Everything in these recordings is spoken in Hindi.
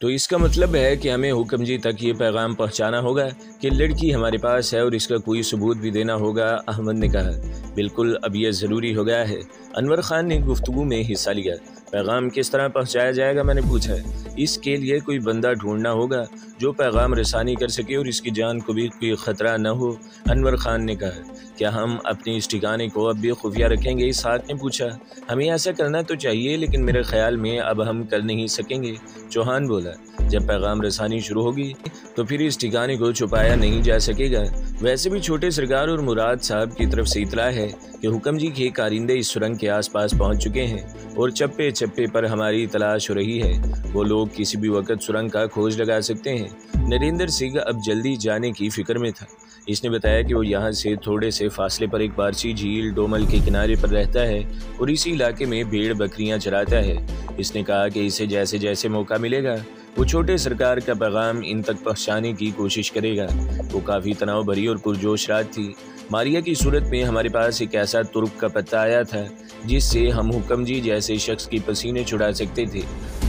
तो इसका मतलब है कि हमें हुक्म जी तक ये पैगाम पहुंचाना होगा कि लड़की हमारे पास है और इसका कोई सबूत भी देना होगा। अहमद ने कहा, बिल्कुल, अब यह ज़रूरी हो गया है। अनवर खान ने गुफ्तगू में हिस्सा लिया। पैगाम किस तरह पहुंचाया जाएगा, मैंने पूछा। इसके लिए कोई बंदा ढूंढना होगा जो पैगाम रसानी कर सके और इसकी जान को भी कोई ख़तरा न हो। अनवर खान ने कहा, क्या हम अपने इस ठिकाने को अब भी खुफिया रखेंगे? इसहाक ने पूछा। हमें ऐसा करना तो चाहिए, लेकिन मेरे ख्याल में अब हम कर नहीं सकेंगे। चौहान बोला, जब पैगाम रसानी शुरू होगी तो फिर इस ठिकाने को छुपाया नहीं जा सकेगा। वैसे भी छोटे सरकार और मुराद साहब की तरफ से इतला है कि हुक्म जी के कारिंदे इस सुरंग के आसपास पहुंच चुके हैं और चप्पे चप्पे पर हमारी तलाश हो रही है। वो लोग किसी भी वक्त सुरंग का खोज लगा सकते हैं। नरेंद्र सिंह अब जल्दी जाने की फिक्र में था। इसने बताया कि वो यहाँ से थोड़े से फासले पर एक बारसी झील डोमल के किनारे पर रहता है और इसी इलाके में भेड़ बकरियां चराता है। इसने कहा कि इसे जैसे जैसे मौका मिलेगा वो छोटे सरकार का पैगाम इन तक पहुँचाने की कोशिश करेगा। वो काफ़ी तनाव भरी और पुरजोश रात थी। मारिया की सूरत में हमारे पास एक ऐसा तुर्क का पत्ता आया था जिससे हम हुक्म जी जैसे शख्स की पसीने छुड़ा सकते थे।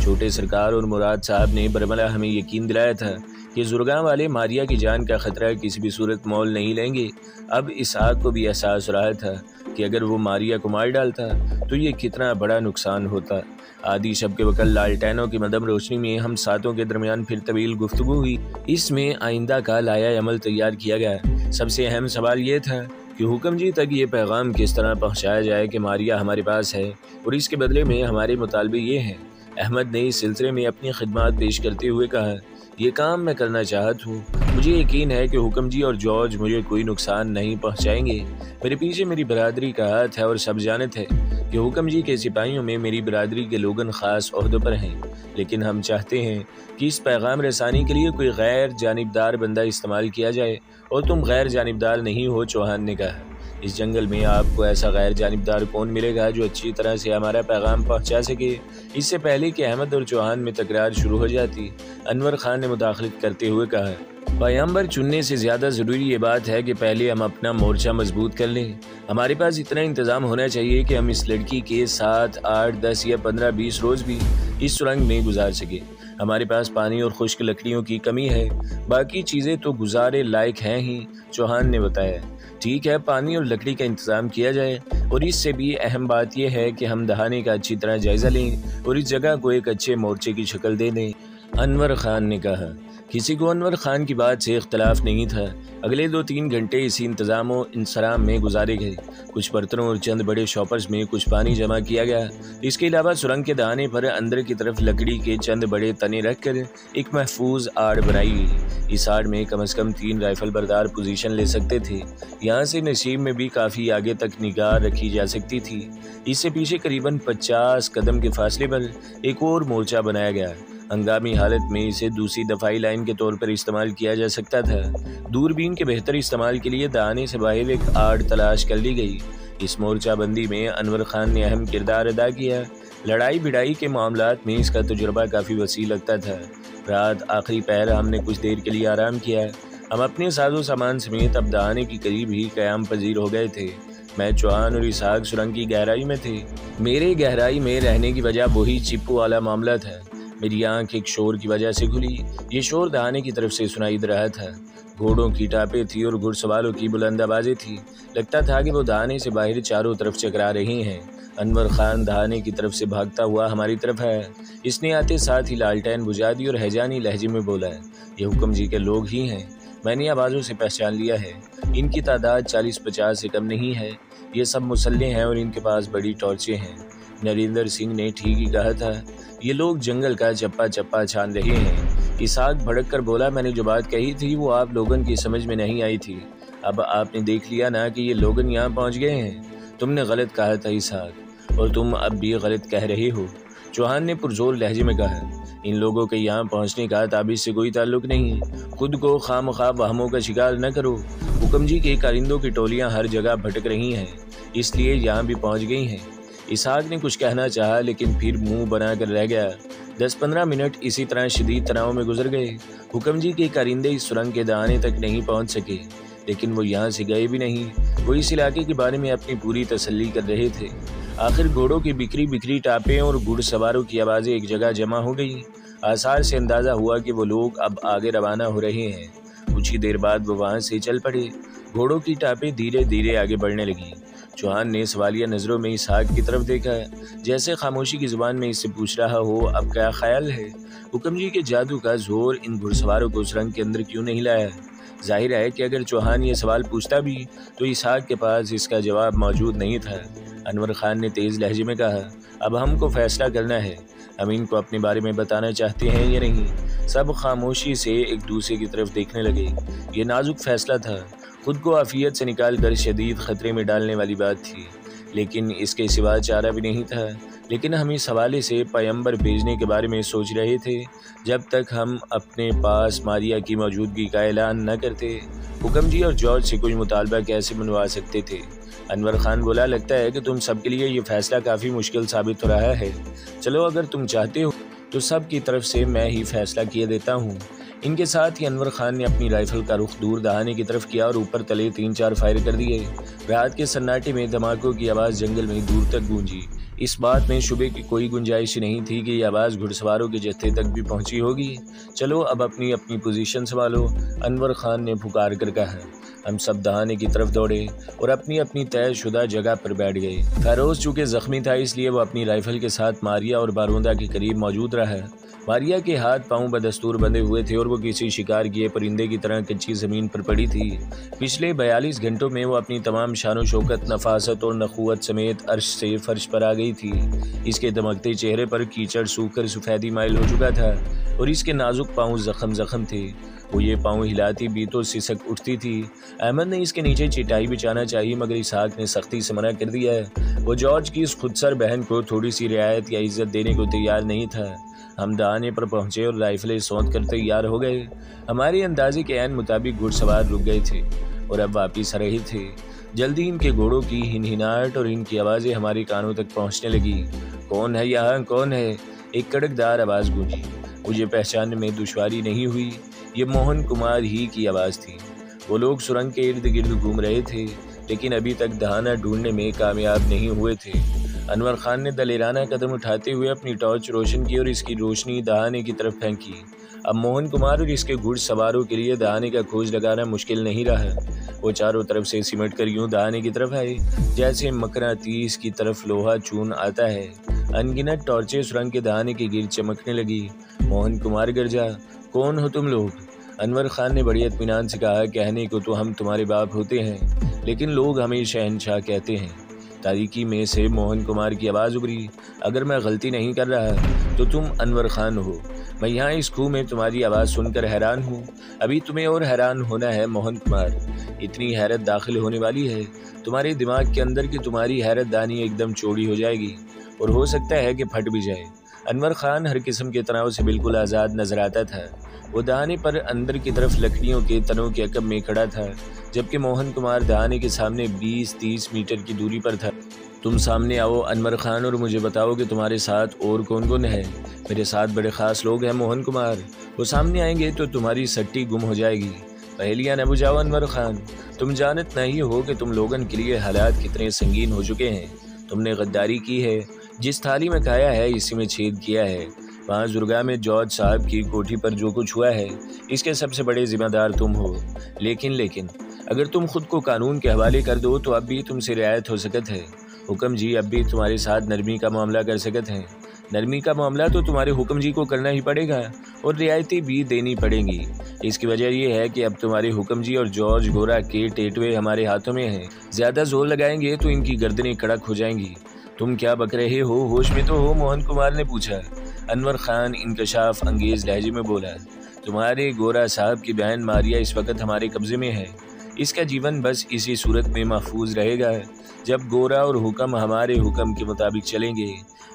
छोटे सरकार और मुराद साहब ने बरमला हमें यकीन दिलाया था कि जुर्गा वाले मारिया की जान का खतरा किसी भी सूरत मोल नहीं लेंगे। अब इसहाक को भी एहसास हो रहा था कि अगर वो मारिया को मार डालता तो ये कितना बड़ा नुकसान होता। आदि शब के वकल लालटेनों की मदम रोशनी में हम सातों के दरमियान फिर तवील गुफ्तगू हुई। इसमें आइंदा का लाया अमल तैयार किया गया। सबसे अहम सवाल ये था कि हुक्म जी तक ये पैगाम किस तरह पहुँचाया जाए कि मारिया हमारे पास है और इसके बदले में हमारे मुतालबे ये हैं। अहमद ने इस सिलसिले में अपनी खिदमत पेश करते हुए कहा, ये काम मैं करना चाहता हूँ। मुझे यकीन है कि हुक्म जी और जॉर्ज मुझे कोई नुकसान नहीं पहुँचाएंगे। मेरे पीछे मेरी बरादरी का हाथ है और सब जानते हैं कि हुक्म जी के सिपाहियों में मेरी बरादरी के लोगन ख़ास ओहदों पर हैं। लेकिन हम चाहते हैं कि इस पैगाम रसानी के लिए कोई गैर जानिबदार बंदा इस्तेमाल किया जाए और तुम गैर जानिबदार नहीं हो। चौहान ने कहा, इस जंगल में आपको ऐसा गैर जानिबदार कौन मिलेगा जो अच्छी तरह से हमारा पैगाम पहुंचा सके? इससे पहले कि अहमद और चौहान में तकरार शुरू हो जाती, अनवर खान ने मुदाखलत करते हुए कहा, पैगंबर चुनने से ज़्यादा ज़रूरी ये बात है कि पहले हम अपना मोर्चा मजबूत कर लें। हमारे पास इतना इंतज़ाम होना चाहिए कि हम इस लड़की के 7, 8, 10 या 15, 20 रोज़ भी इस सुरंग में गुजार सके। हमारे पास पानी और खुश्क लकड़ियों की कमी है, बाकी चीज़ें तो गुजारे लायक हैं ही। चौहान ने बताया, ठीक है, पानी और लकड़ी का इंतज़ाम किया जाए और इससे भी अहम बात यह है कि हम दहाने का अच्छी तरह जायज़ा लें और इस जगह को एक अच्छे मोर्चे की शक्ल दे दें। अनवर खान ने कहा। किसी को अनवर खान की बात से इख्तलाफ नहीं था। अगले 2-3 घंटे इसी इंतज़ाम और इंसराम में गुजारे गए। कुछ बर्तनों और चंद बड़े शॉपर्स में कुछ पानी जमा किया गया। इसके अलावा सुरंग के दहाने पर अंदर की तरफ लकड़ी के चंद बड़े तने रखकर एक महफूज आड़ बनाई गई। इस आड़ में कम से कम 3 राइफल बरदार पोजीशन ले सकते थे। यहाँ से नसीब में भी काफ़ी आगे तक निगाह रखी जा सकती थी। इससे पीछे करीबन 50 कदम के फासले पर एक और मोर्चा बनाया गया। हंगामी हालत में इसे दूसरी दफाई लाइन के तौर पर इस्तेमाल किया जा सकता था। दूरबीन के बेहतर इस्तेमाल के लिए दहाने से बाहर एक आड़ तलाश कर ली गई। इस मोर्चाबंदी में अनवर खान ने अहम किरदार अदा किया। लड़ाई भिड़ाई के मामलात में इसका तजुर्बा काफ़ी वसी लगता था। रात आखिरी पहर हमने कुछ देर के लिए आराम किया। हम अपने साजो सामान समेत अब दहाने के करीब ही क़याम पजीर हो गए थे। मैं, चौहान और इसहाक सुरंग की गहराई में थे। मेरे गहराई में रहने की वजह वही चिप्पू वाला मामला था। मेरी आंख एक शोर की वजह से खुली। ये शोर दहाने की तरफ से सुनाई दे रहा था। घोड़ों की टापें थी और घुड़सवारों की बुलंद आवाज़ें थी। लगता था कि वो दहाने से बाहर चारों तरफ चकरा रहे हैं। अनवर खान दहाने की तरफ से भागता हुआ हमारी तरफ है। इसने आते साथ ही लालटेन बुझा दी और हैजानी लहजे में बोला, ये हुक्म जी के लोग ही हैं। मैंने आवाज़ों से पहचान लिया है। इनकी तादाद 40-50 से कम नहीं है। ये सब मुसल्ले हैं और इनके पास बड़ी टॉर्चें हैं। नरेंद्र सिंह ने ठीक ही कहा था। ये लोग जंगल का चप्पा चप्पा छान रहे हैं। इसहाक भड़क कर बोला, मैंने जो बात कही थी वो आप लोगन की समझ में नहीं आई थी। अब आपने देख लिया ना कि ये लोगन यहाँ पहुँच गए हैं। तुमने गलत कहा था इसहाक, और तुम अब भी गलत कह रहे हो। चौहान ने पुरजोर लहजे में कहा, इन लोगों के यहाँ पहुँचने का ताबीज़ से कोई ताल्लुक नहीं। खुद को खामख्वाह वहमों का शिकार न करो। हुक्म जी के कारिंदों की टोलियाँ हर जगह भटक रही हैं, इसलिए यहाँ भी पहुँच गई हैं। इसहाक ने कुछ कहना चाहा लेकिन फिर मुंह बनाकर रह गया। 10-15 मिनट इसी तरह शदीद तनाव में गुजर गए। हुक्म जी के कारिंदे इस सुरंग के दहाने तक नहीं पहुंच सके, लेकिन वो यहाँ से गए भी नहीं। वो इस इलाके के बारे में अपनी पूरी तसल्ली कर रहे थे। आखिर घोड़ों की बिखरी बिखरी टापें और घुड़सवारों की आवाज़ें एक जगह जमा हो गई। आसार से अंदाज़ा हुआ कि वो लोग अब आगे रवाना हो रहे हैं। कुछ ही देर बाद वो वहाँ से चल पड़े। घोड़ों की टापें धीरे धीरे आगे बढ़ने लगी। चौहान ने सवालिया नज़रों में इसहाक की तरफ देखा, जैसे खामोशी की ज़ुबान में इससे पूछ रहा हो, अब क्या ख्याल है? हुक्म जी के जादू का जोर इन घुड़सवारों को सुरंग के अंदर क्यों नहीं लाया? जाहिर है कि अगर चौहान ये सवाल पूछता भी तो इसहाक के पास इसका जवाब मौजूद नहीं था। अनवर खान ने तेज़ लहजे में कहा, अब हमको फैसला करना है, हम इनको अपने बारे में बताना चाहते हैं या नहीं। सब खामोशी से एक दूसरे की तरफ देखने लगे। ये नाजुक फैसला था, खुद को आफियत से निकाल कर शदीद ख़तरे में डालने वाली बात थी, लेकिन इसके सिवा चारा भी नहीं था। लेकिन हम इस हवाले से पैगंबर भेजने के बारे में सोच रहे थे। जब तक हम अपने पास मारिया की मौजूदगी का ऐलान न करते, हुक्म जी और जॉर्ज से कुछ मुतालबा कैसे मनवा सकते थे? अनवर खान बोला, लगता है कि तुम सब के लिए ये फ़ैसला काफ़ी मुश्किल साबित हो रहा है। चलो, अगर तुम चाहते हो तो सब की तरफ से मैं ही फ़ैसला किए देता हूँ। इनके साथ ही अनवर खान ने अपनी राइफ़ल का रुख दूर दहाने की तरफ किया और ऊपर तले 3-4 फायर कर दिए। रात के सन्नाटे में धमाकों की आवाज़ जंगल में दूर तक गूंजी। इस बात में शुबे की कोई गुंजाइश नहीं थी कि यह आवाज़ घुड़सवारों के जत्थे तक भी पहुंची होगी। चलो, अब अपनी अपनी पोजीशन संभालो, अनवर खान ने पुकार कर कहा। हम सब दहाने की तरफ दौड़े और अपनी अपनी तयशुदा जगह पर बैठ गए। फैरोज़ चूँकि ज़ख्मी था, इसलिए वो अपनी राइफ़ल के साथ मारिया और बारूदा के करीब मौजूद रहा। मारिया के हाथ पांव बदस्तूर बंधे हुए थे और वो किसी शिकार किए परिंदे की तरह कच्ची ज़मीन पर पड़ी थी। पिछले 42 घंटों में वो अपनी तमाम शानो शौकत, नफासत और नखुवत समेत अर्श से फर्श पर आ गई थी। इसके दमकते चेहरे पर कीचड़ सूख कर सफ़ेदी माइल हो चुका था और इसके नाजुक पाँव ज़ख्म थे। वो ये पाँव हिलाती भी तो सिसक उठती थी। अहमद ने इसके नीचे चिटाई बिछाना चाहिए, मगर इसहाक ने सख्ती से मना कर दिया। वो जॉर्ज की इस खुदसर बहन को थोड़ी सी रियायत या इज्जत देने को तैयार नहीं था। हम दहाने पर पहुंचे और राइफलें सौंध कर तैयार हो गए। हमारे अंदाजे के ऐन मुताबिक घुड़सवार रुक गए थे और अब वापिस आ रहे थे। जल्दी इनके घोड़ों की हिनहिनाहट और इनकी आवाज़ें हमारे कानों तक पहुंचने लगी। कौन है यहाँ, कौन है? एक कड़कदार आवाज़ गूंजी। मुझे पहचानने में दुश्वारी नहीं हुई, ये मोहन कुमार ही की आवाज़ थी। वो लोग सुरंग के इर्द गिर्द घूम रहे थे, लेकिन अभी तक दहाना ढूंढने में कामयाब नहीं हुए थे। अनवर खान ने दलेराना कदम उठाते हुए अपनी टॉर्च रोशन की और इसकी रोशनी दहाने की तरफ फेंकी। अब मोहन कुमार और इसके घुड़सवारों के लिए दहाने का खोज लगाना मुश्किल नहीं रहा। वो चारों तरफ से सिमट कर यूं दहाने की तरफ आए जैसे मकनातीस की तरफ लोहा चून आता है। अनगिनत टॉर्चें सुरंग के दहाने के गिर्द चमकने लगी। मोहन कुमार गरजा, कौन हो तुम लोग? अनवर खान ने बड़ी इत्मीनान से कहा, कहने को तो हम तुम्हारे बाप होते हैं, लेकिन लोग हमें शहनशाह कहते हैं। तारीकी में से मोहन कुमार की आवाज़ उभरी, अगर मैं गलती नहीं कर रहा तो तुम अनवर खान हो। मैं यहाँ इस खूह में तुम्हारी आवाज़ सुनकर हैरान हूँ। अभी तुम्हें और हैरान होना है मोहन कुमार। इतनी हैरत दाखिल होने वाली है तुम्हारे दिमाग के अंदर कि तुम्हारी हैरत दानी एकदम चौड़ी हो जाएगी और हो सकता है कि फट भी जाए। अनवर खान हर किस्म के तनाव से बिल्कुल आज़ाद नजर आता था। वो दहाने पर अंदर की तरफ लकड़ियों के तनों के अकब में खड़ा था, जबकि मोहन कुमार दहाने के सामने 20-30 मीटर की दूरी पर था। तुम सामने आओ अनवर खान और मुझे बताओ कि तुम्हारे साथ और कौन कौन है। मेरे साथ बड़े ख़ास लोग हैं मोहन कुमार, वो सामने आएंगे तो तुम्हारी सट्टी गुम हो जाएगी। पहेलियाँ न बुझाओ अनवर खान, तुम जानत नहीं हो कि तुम लोगन के लिए हालात कितने संगीन हो चुके हैं। तुमने गद्दारी की है, जिस थाली में खाया है इसी में छेद किया है। वहाँ जुर्गा में जॉर्ज साहब की कोठी पर जो कुछ हुआ है इसके सबसे बड़े जिम्मेदार तुम हो। लेकिन अगर तुम खुद को कानून के हवाले कर दो तो अब भी तुमसे रियायत हो सकत है। हुक्म जी अब भी तुम्हारे साथ नरमी का मामला कर सकत हैं। नरमी का मामला तो तुम्हारे हुक्म जी को करना ही पड़ेगा और रियायतें भी देनी पड़ेंगी। इसकी वजह यह है कि अब तुम्हारे हुक्म जी और जॉर्ज गोरा के टेटवे हमारे हाथों में हैं। ज़्यादा जोर लगाएंगे तो इनकी गर्दनें कड़क हो जाएंगी। तुम क्या बक रहे हो, होश में तो हो? मोहन कुमार ने पूछा। अनवर खान इंकशाफ अंगेज लहजे में बोला, तुम्हारे गोरा साहब की बहन मारिया इस वक्त हमारे कब्जे में है। इसका जीवन बस इसी सूरत में महफूज रहेगा जब गोरा और हुक्म हमारे हुक्म के मुताबिक चलेंगे।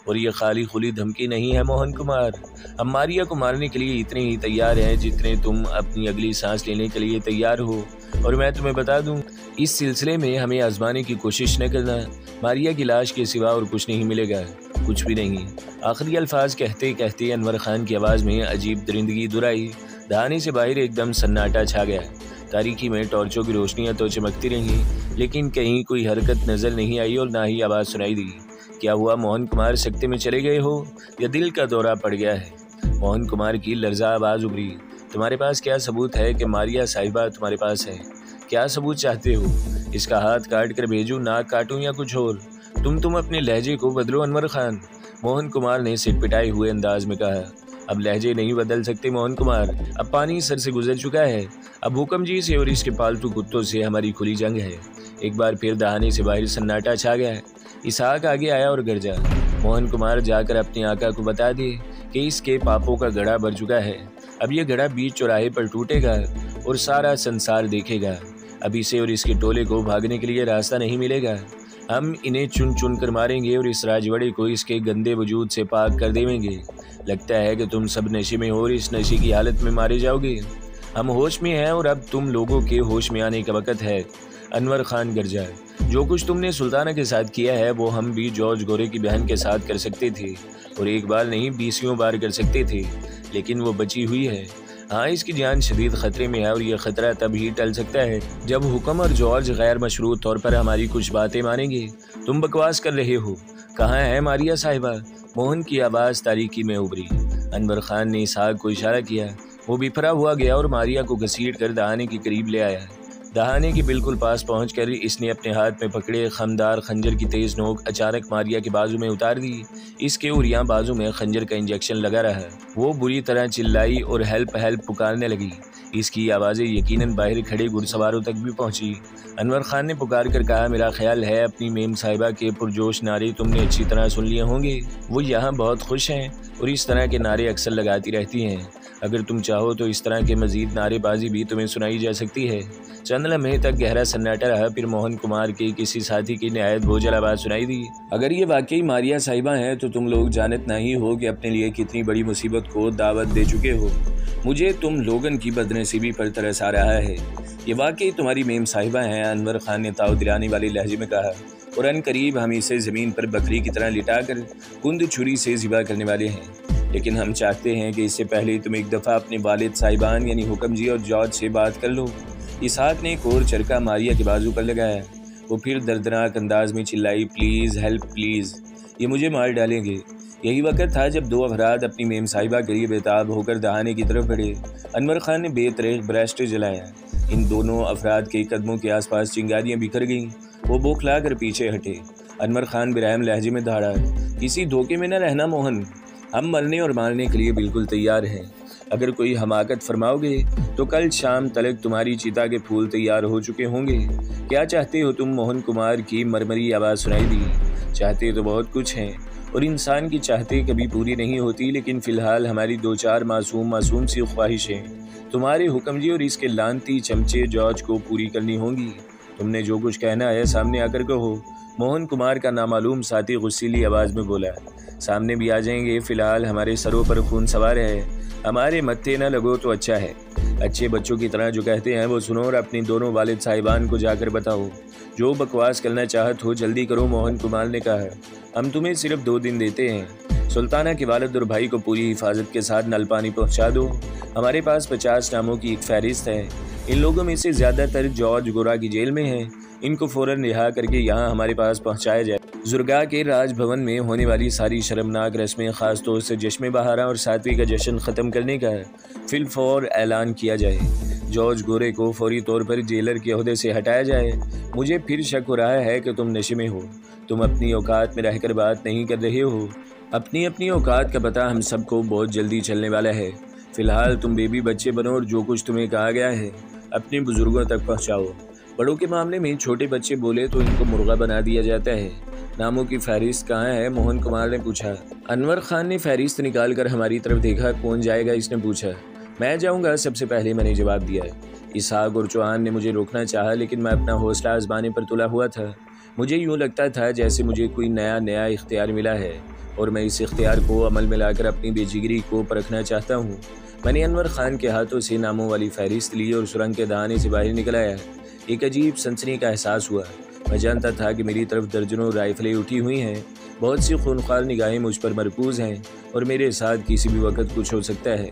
और ये खाली खुली धमकी नहीं है मोहन कुमार, हम मारिया को मारने के लिए इतने ही तैयार हैं जितने तुम अपनी अगली सांस लेने के लिए तैयार हो। और मैं तुम्हें बता दूं, इस सिलसिले में हमें आजमाने की कोशिश न करना। मारिया की लाश के सिवा और कुछ नहीं मिलेगा, कुछ भी नहीं। आखिरी अल्फाज कहते कहते अनवर खान की आवाज़ में अजीब दरिंदगी दुराई। दहाने से बाहर एकदम सन्नाटा छा गया। तारीकी में टॉर्चों की रोशनियाँ तो चमकती रहीं, लेकिन कहीं कोई हरकत नज़र नहीं आई और ना ही आवाज़ सुनाई दी। क्या हुआ मोहन कुमार, सकते में चले गए हो या दिल का दौरा पड़ गया है? मोहन कुमार की लर्जा आवाज़ उभरी। तुम्हारे पास क्या सबूत है कि मारिया साहिबा तुम्हारे पास है? क्या सबूत चाहते हो? इसका हाथ काट कर भेजूं, नाक काटूं या कुछ और? तुम अपने लहजे को बदलो अनवर खान, मोहन कुमार ने सिटपिटाए हुए अंदाज में कहा। अब लहजे नहीं बदल सकते मोहन कुमार, अब पानी सर से गुजर चुका है। अब हुक्म जी से और इसके पालतू कुत्तों से हमारी खुली जंग है। एक बार फिर दहाने से बाहर सन्नाटा छा गया। इसहाक आगे आया और गरजा, मोहन कुमार जाकर अपने आका को बता दे कि इसके पापों का गड़ा भर चुका है। अब यह गड़ा बीच चौराहे पर टूटेगा और सारा संसार देखेगा। अब इसे और इसके टोले को भागने के लिए रास्ता नहीं मिलेगा। हम इन्हें चुन चुन कर मारेंगे और इस राजवाड़े को इसके गंदे वजूद से पाक कर देंगे। लगता है कि तुम सब नशे में हो और इस नशे की हालत में मारे जाओगे। हम होश में हैं और अब तुम लोगों के होश में आने का वक्त है। अनवर खान गरजा, जो कुछ तुमने सुल्ताना के साथ किया है वो हम भी जॉर्ज गोरे की बहन के साथ कर सकते थे, और एक बार नहीं 20 बार कर सकते थे, लेकिन वो बची हुई है। हाँ, इसकी जान शदीद खतरे में है और यह खतरा तब ही टल सकता है जब हुक्म और जॉर्ज गैर मशरूत तौर पर हमारी कुछ बातें मानेंगे। तुम बकवास कर रहे हो। कहाँ है मारिया साहिबा? मोहन की आवाज़ तारीकी में उभरी। अनवर खान ने इसहाक को इशारा किया। वो बिफरा हुआ गया और मारिया को घसीट कर दहाने के करीब ले आया। दहाने के बिल्कुल पास पहुंचकर इसने अपने हाथ में पकड़े खमदार खंजर की तेज नोक अचानक मारिया के बाजू में उतार दी। इसके उरियां बाजू में खंजर का इंजेक्शन लगा रहा। वो बुरी तरह चिल्लाई और हेल्प हेल्प पुकारने लगी। इसकी आवाज़ें यकीनन बाहर खड़े घुड़सवारों तक भी पहुंची। अनवर खान ने पुकार कर कहा, मेरा ख्याल है अपनी मेम साहिबा के पुरजोश नारे तुमने अच्छी तरह सुन लिए होंगे। वो यहाँ बहुत खुश हैं और इस तरह के नारे अक्सर लगाती रहती हैं। अगर तुम चाहो तो इस तरह के मजीद नारेबाजी भी तुम्हें सुनाई जा सकती है। चंद लम्हे तक गहरा सन्नाटा रहा, फिर मोहन कुमार के किसी साथी की नहायत बोझल आवाज़ सुनाई दी। अगर ये वाकई मारिया साहिबा हैं तो तुम लोग जानत नहीं हो कि अपने लिए कितनी बड़ी मुसीबत को दावत दे चुके हो। मुझे तुम लोगन की बदनसीबी पर तरस आ रहा है। ये वाकई तुम्हारी मेम साहिबा हैं, अनवर खान ने ताव दिलाने वाले लहजे में कहा, और अनकरीब हम इसे ज़मीन पर बकरी की तरह लिटाकर कुंद छुरी से ज़िबा करने वाले हैं। लेकिन हम चाहते हैं कि इससे पहले तुम एक दफ़ा अपने वालिद साहिबान यानी हुक्म जी और जॉर्ज से बात कर लो। इसहाक ने एक और चरका मारिया के बाजू पर लगाया। वो फिर दर्दनाक अंदाज में चिल्लाई, प्लीज़ हेल्प प्लीज़, ये मुझे मार डालेंगे। यही वक्त था जब दो अफराद अपनी मेम साहिबा के लिए बेताब होकर दहाने की तरफ बढ़े। अनवर खान ने बेतरेक ब्रेस्ट जलाया। इन दोनों अफराद के कदमों के आसपास चिंगारियां बिखर गईं। वो बौखला कर पीछे हटे। अनवर खान बिराम लहजे में दहाड़ा, किसी धोखे में न रहना मोहन, हम मरने और मारने के लिए बिल्कुल तैयार हैं। अगर कोई हमाकत फरमाओगे तो कल शाम तलक तुम्हारी चिता के फूल तैयार हो चुके होंगे। क्या चाहते हो तुम? मोहन कुमार की मरमरी आवाज़ सुनाई दी। चाहते तो बहुत कुछ हैं और इंसान की चाहते कभी पूरी नहीं होती, लेकिन फ़िलहाल हमारी दो चार मासूम सी ख्वाहिशें तुम्हारे हुक्म जी और इसके लानती चमचे जॉर्ज को पूरी करनी होंगी। तुमने जो कुछ कहना है सामने आकर कहो। मोहन कुमार का नामालूम साथी गुस्सीली आवाज़ में बोला। सामने भी आ जाएंगे, फ़िलहाल हमारे सरों पर खून सवार है। हमारे मत्थे न लगो तो अच्छा है। अच्छे बच्चों की तरह जो कहते हैं वो सुनो और अपनी दोनों वालिद साहिबान को जाकर बताओ। जो बकवास करना चाहत हो जल्दी करो, मोहन कुमार ने कहा। हम तुम्हें सिर्फ 2 दिन देते हैं। सुल्ताना के वालिद और भाई को पूरी हिफाजत के साथ नल पानी पहुंचा दो। हमारे पास 50 नामों की एक फहरिस्त है। इन लोगों में से ज़्यादातर जॉर्ज गोरा की जेल में हैं। इनको फ़ौरन रिहा करके यहाँ हमारे पास पहुँचाया जाए। जुर्गा के राजभवन में होने वाली सारी शर्मनाक रस्में, ख़ास तौर से जश्न बहारा और सातवीं का जश्न ख़त्म करने का फिलफौर ऐलान किया जाए। जॉर्ज गोरे को फौरी तौर पर जेलर के ओहदे से हटाया जाए। मुझे फिर शक हो रहा है कि तुम नशे में हो। तुम अपनी औकात में रहकर बात नहीं कर रहे हो। अपनी औकात का पता हम सबको बहुत जल्दी चलने वाला है। फ़िलहाल तुम बेबी बच्चे बनो और जो कुछ तुम्हें कहा गया है अपने बुज़ुर्गों तक पहुँचाओ। बड़ों के मामले में छोटे बच्चे बोले तो इनको मुर्गा बना दिया जाता है। नामों की फहरिस्त कहाँ है? मोहन कुमार ने पूछा। अनवर खान ने फहरिस्त निकाल कर हमारी तरफ देखा। कौन जाएगा? इसने पूछा। मैं जाऊँगा सबसे पहले, मैंने जवाब दिया। इसहाक और चौहान ने मुझे रोकना चाहा, लेकिन मैं अपना हौसला आजमाने पर तुला हुआ था। मुझे यूँ लगता था जैसे मुझे कोई नया इख्तियार मिला है और मैं इस इख्तियार को अमल में लाकर अपनी बेजिगरी को परखना चाहता हूँ। मैंने अनवर खान के हाथों से नामों वाली फहरिस्त ली और सुरंग के दहाने से बाहर निकल आया। एक अजीब सनसनी का एहसास हुआ। मैं जानता था कि मेरी तरफ दर्जनों राइफलें उठी हुई हैं। बहुत सी खूनख्वार निगाहें मुझ पर मरकूज़ हैं और मेरे साथ किसी भी वक्त कुछ हो सकता है।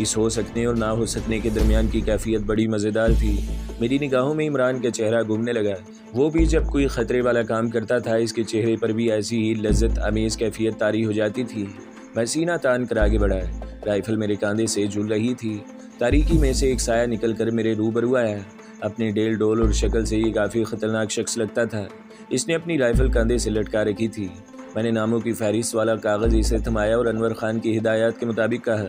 इस हो सकने और ना हो सकने के दरमियान की कैफियत बड़ी मज़ेदार थी। मेरी निगाहों में इमरान का चेहरा घूमने लगा। वो भी जब कोई ख़तरे वाला काम करता था, इसके चेहरे पर भी ऐसी ही लज्जत अमेज़ कैफियत तारी हो जाती थी। मैं सीना तान कर आगे बढ़ा। राइफल मेरे कंधे से झूल रही थी। तारीकी में से एक साया निकलकर मेरे रूबरू आया। अपनी डेल डोल और शक्ल से ये काफ़ी ख़तरनाक शख्स लगता था। इसने अपनी राइफल कंधे से लटका रखी थी। मैंने नामों की फहरिस्त वाला कागज़ इसे थमाया और अनवर खान की हिदायत के मुताबिक कहा,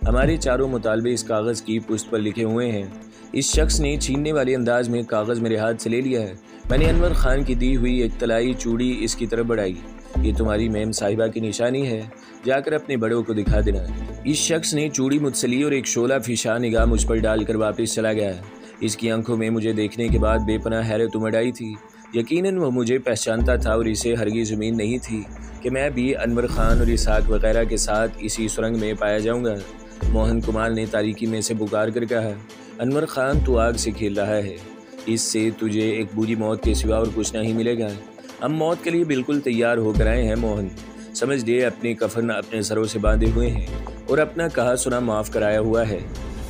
हमारे चारों मुतालबे इस कागज़ की पुश्त पर लिखे हुए हैं। इस शख्स ने छीनने वाले अंदाज में कागज़ मेरे हाथ से ले लिया है। मैंने अनवर खान की दी हुई एक तलाई चूड़ी इसकी तरफ बढ़ाई। ये तुम्हारी मेम साहिबा की निशानी है, जाकर अपने बड़ों को दिखा देना। इस शख्स ने चूड़ी मुझसे ली और एक शोला फिशा निगाह मुझ पर डालकर वापस चला गया। इसकी आंखों में मुझे देखने के बाद बेपनाह हैरत उमड़ आई थी। यकीनन वो मुझे पहचानता था और इसे हरगिज़ उम्मीद नहीं थी कि मैं भी अनवर खान और इसहाक वगैरह के साथ इसी सुरंग में पाया जाऊंगा। मोहन कुमार ने तारीकी में से पुकार कर कहा, अनवर खान तू आग से खेल रहा है, इससे तुझे एक बुरी मौत के सिवा और कुछ नहीं मिलेगा। हम मौत के लिए बिल्कुल तैयार होकर आए हैं मोहन। समझ ले अपने कफन अपने सरों से बांधे हुए हैं और अपना कहा सुना माफ़ कराया हुआ है।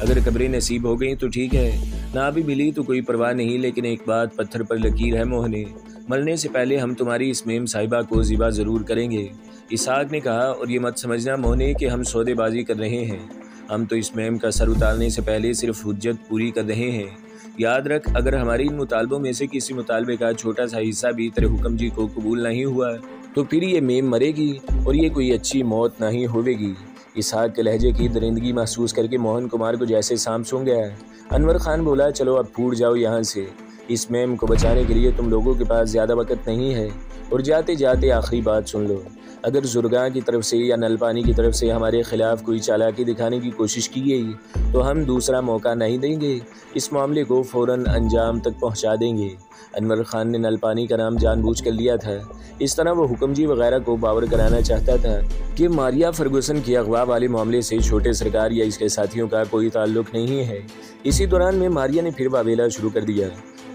अगर कब्रें नसीब हो गई तो ठीक है, ना भी मिली तो कोई परवाह नहीं, लेकिन एक बात पत्थर पर लकीर है मोहने, मरने से पहले हम तुम्हारी इस मेम साहिबा को ज़िबा ज़रूर करेंगे। इसहाक ने कहा, और ये मत समझना मोहने कि हम सौदेबाजी कर रहे हैं। हम तो इस मेम का सर उतारने से पहले सिर्फ हुज्जत पूरी कर रहे हैं। याद रख, अगर हमारे इन मुतालबों में से किसी मुतालबे का छोटा सा हिस्सा भी तेरे हुक्म जी को कबूल नहीं हुआ तो फिर ये मेम मरेगी और ये कोई अच्छी मौत नहीं होवेगी। इसहाक के लहजे की दरिंदगी महसूस करके मोहन कुमार को जैसे सांप सूंघ गया। अनवर खान बोला, चलो अब फूट जाओ यहाँ से। इस मेम को बचाने के लिए तुम लोगों के पास ज़्यादा वक्त नहीं है, और जाते जाते आखिरी बात सुन लो। अगर जुर्गा की तरफ से या नलपानी की तरफ से हमारे खिलाफ कोई चालाकी दिखाने की कोशिश की गई तो हम दूसरा मौका नहीं देंगे। इस मामले को फ़ौरन अंजाम तक पहुंचा देंगे। अनवर खान ने नलपानी का नाम जानबूझ कर लिया था। इस तरह वो हुक्मजी वगैरह को बावर कराना चाहता था कि मारिया फर्गुसन के अगवा वाले मामले से छोटे सरकार या इसके साथियों का कोई ताल्लुक नहीं है। इसी दौरान में मारिया ने फिर वावेला शुरू कर दिया।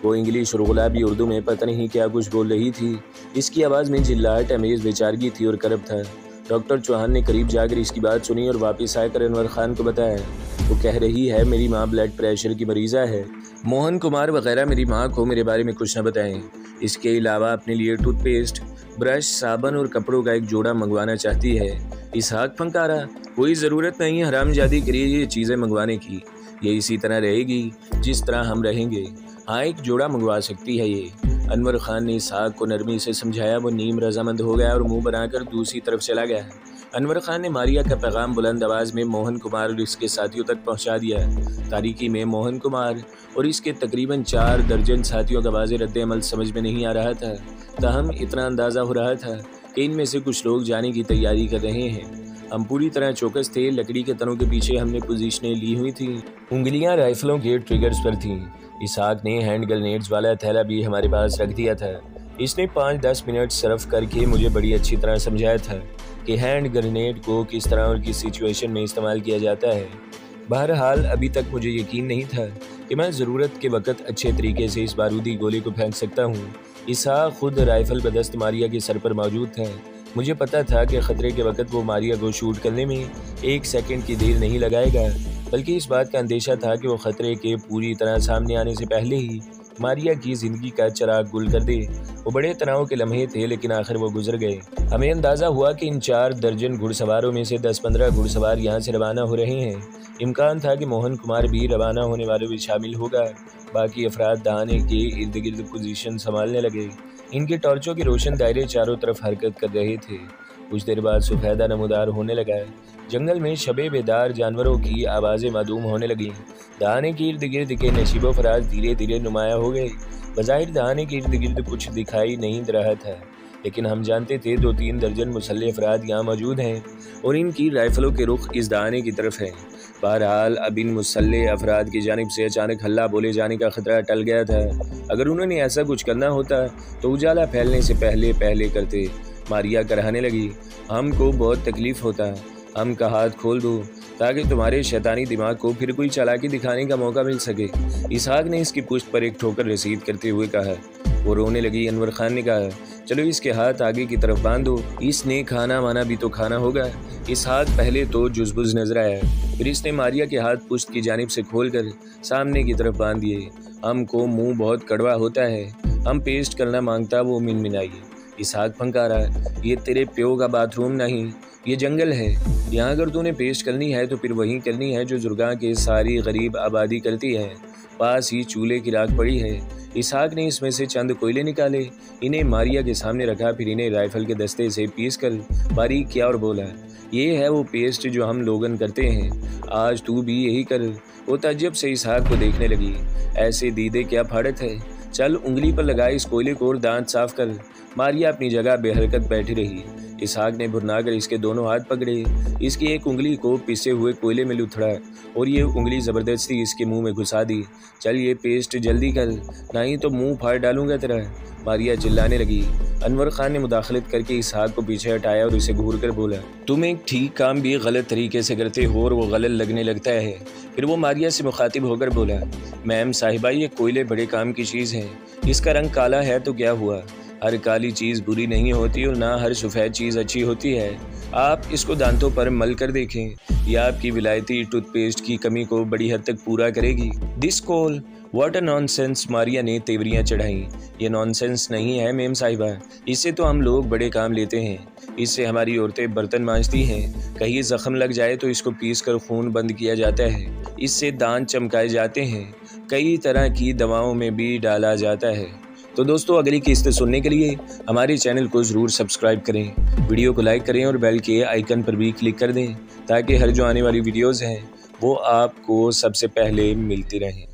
वो इंग्लिश और गुलाबी उर्दू में पता नहीं क्या कुछ बोल रही थी। इसकी आवाज़ में जिल्लाहट अमेज़ बेचारगी थी और करब था। डॉक्टर चौहान ने करीब जाकर इसकी बात सुनी और वापस आकर अनवर खान को बताया। वो कह रही है मेरी माँ ब्लड प्रेशर की मरीज़ा है। मोहन कुमार वगैरह मेरी माँ को मेरे बारे में कुछ न बताएं। इसके अलावा अपने लिए टूथपेस्ट, ब्रश, साबुन और कपड़ों का एक जोड़ा मंगवाना चाहती है। इसहाक फंकारा, कोई ज़रूरत नहीं हरामजादी करिए ये चीज़ें मंगवाने की। ये इसी तरह रहेगी जिस तरह हम रहेंगे। हाँ, एक जोड़ा मंगवा सकती है ये। अनवर खान ने इसहाक को नरमी से समझाया। वो नीम रजामंद हो गया और मुंह बनाकर दूसरी तरफ चला गया। अनवर खान ने मारिया का पैगाम बुलंद आवाज़ में मोहन कुमार और इसके साथियों तक पहुंचा दिया। तारीकी में मोहन कुमार और इसके तकरीबन 4 दर्जन साथियों का वाज़ेह रद्द-ए-अमल समझ में नहीं आ रहा था। ताहम इतना अंदाज़ा हो रहा था कि इनमें से कुछ लोग जाने की तैयारी कर रहे हैं। हम पूरी तरह चौकस थे। लकड़ी के तनों के पीछे हमने पोजीशनें ली हुई थी। उंगलियां राइफलों के ट्रिगर्स पर थीं। इसहाक ने हैंड ग्रेनेड्स वाला थैला भी हमारे पास रख दिया था। इसने 5-10 मिनट सर्फ करके मुझे बड़ी अच्छी तरह समझाया था कि हैंड ग्रेनेड को किस तरह और किस सिचुएशन में इस्तेमाल किया जाता है। बहरहाल अभी तक मुझे यकीन नहीं था कि मैं ज़रूरत के वक्त अच्छे तरीके से इस बारूदी गोले को फेंक सकता हूँ। इसहाक खुद राइफल बदस्त मारिया के सर पर मौजूद था। मुझे पता था कि ख़तरे के वक्त वो मारिया को शूट करने में 1 सेकंड की देर नहीं लगाएगा, बल्कि इस बात का अंदेशा था कि वो ख़तरे के पूरी तरह सामने आने से पहले ही मारिया की ज़िंदगी का चिराग गुल कर दे। वो बड़े तनाव के लम्हे थे, लेकिन आखिर वो गुजर गए। हमें अंदाज़ा हुआ कि इन 4 दर्जन घुड़सवारों में से 10-15 घुड़सवार यहाँ से रवाना हो रहे हैं। इम्कान था कि मोहन कुमार भी रवाना होने वालों में शामिल होगा। बाकी अफराद दहाने के इर्द गिर्द पोजीशन संभालने लगे। इनके टॉर्चों के रोशन दायरे चारों तरफ हरकत कर रहे थे। कुछ देर बाद सफ़ेदा नमूदार होने लगा। जंगल में शबे बेदार जानवरों की आवाज़ें मादूम होने लगीं। दहाने के इर्द गिर्द के नशीबो फराज धीरे धीरे नुमाया हो गए। बज़ाहिर दहाने के इर्द गिर्द कुछ दिखाई नहीं दे रहा था, लेकिन हम जानते थे 2-3 दर्जन मुसल्ले अफराद यहाँ मौजूद हैं और इनकी राइफलों के रुख इस दहाने की तरफ है। बहरहाल अब इन मुसल्ले अफराद की जानिब से अचानक हल्ला बोले जाने का ख़तरा टल गया था। अगर उन्होंने ऐसा कुछ करना होता तो उजाला फैलने से पहले करते। मारिया कराने लगी, हमको बहुत तकलीफ़ होता। हम का हाथ खोल दो ताकि तुम्हारे शैतानी दिमाग को फिर कोई चालाकी दिखाने का मौका मिल सके। इसहाक ने इसकी पुश्त पर एक ठोकर रसीद करते हुए कहा। वो रोने लगी। अनवर खान ने कहा, चलो इसके हाथ आगे की तरफ बांध दो, इसने खाना वाना भी तो खाना होगा। इसहाक पहले तो जुज़बुज़ नजर आया, फिर इसने मारिया के हाथ पुश्त की जानिब से खोलकर सामने की तरफ बांध दिए। हमको मुंह बहुत कड़वा होता है। हम पेस्ट करना मांगता वो मिनमिनाई। इसहाक फंकारा, ये तेरे प्यो का बाथरूम नहीं, ये जंगल है। यहाँ अगर तूने पेस्ट करनी है तो फिर वहीं करनी है जो जुर्गा के सारी गरीब आबादी करती है। पास ही चूल्हे की राख पड़ी है। इसहाक ने इसमें से चंद कोयले निकाले, इन्हें मारिया के सामने रखा, फिर इन्हें राइफल के दस्ते से पीस कर बारीक किया और बोला, ये है वो पेस्ट जो हम लोगन करते हैं, आज तू भी यही कर। वो तज्जब से इसहाक को देखने लगी। ऐसे दीदे क्या फाड़त है, चल उंगली पर लगा इस कोयले को और दांत साफ कर। मारिया अपनी जगह बेहरकत बैठी रही। इसहाक ने भुरनाकर इसके दोनों हाथ पकड़े, इसकी एक उंगली को पिसे हुए कोयले में लुथड़ा और ये उंगली ज़बरदस्ती इसके मुंह में घुसा दी। चल ये पेस्ट जल्दी कर, नहीं तो मुंह फाड़ डालूंगा तेरा। मारिया चिल्लाने लगी। अनवर खान ने मुदाखलत करके इसहाक को पीछे हटाया और उसे घूर कर बोला, तुम एक ठीक काम भी गलत तरीके से करते हो और वो गलत लगने लगता है। फिर वो मारिया से मुखातिब होकर बोला, मैम साहिबा, ये कोयले बड़े काम की चीज़ है, इसका रंग काला है तो क्या हुआ, हर काली चीज़ बुरी नहीं होती और ना हर सफ़ेद चीज़ अच्छी होती है। आप इसको दांतों पर मल कर देखें, यह आपकी विलायती टूथपेस्ट की कमी को बड़ी हद तक पूरा करेगी। This call what a nonsense. Maria ने तेवरियां चढ़ाई। ये नॉनसेंस नहीं है मेम साहिबा, इससे तो हम लोग बड़े काम लेते हैं, इससे हमारी औरतें बर्तन मांजती हैं, कहीं ज़ख्म लग जाए तो इसको पीस कर खून बंद किया जाता है, इससे दांत चमकाए जाते हैं, कई तरह की दवाओं में भी डाला जाता है। तो दोस्तों, अगली किस्त सुनने के लिए हमारे चैनल को ज़रूर सब्सक्राइब करें, वीडियो को लाइक करें और बेल के आइकन पर भी क्लिक कर दें ताकि हर जो आने वाली वीडियोज़ हैं वो आपको सबसे पहले मिलती रहें।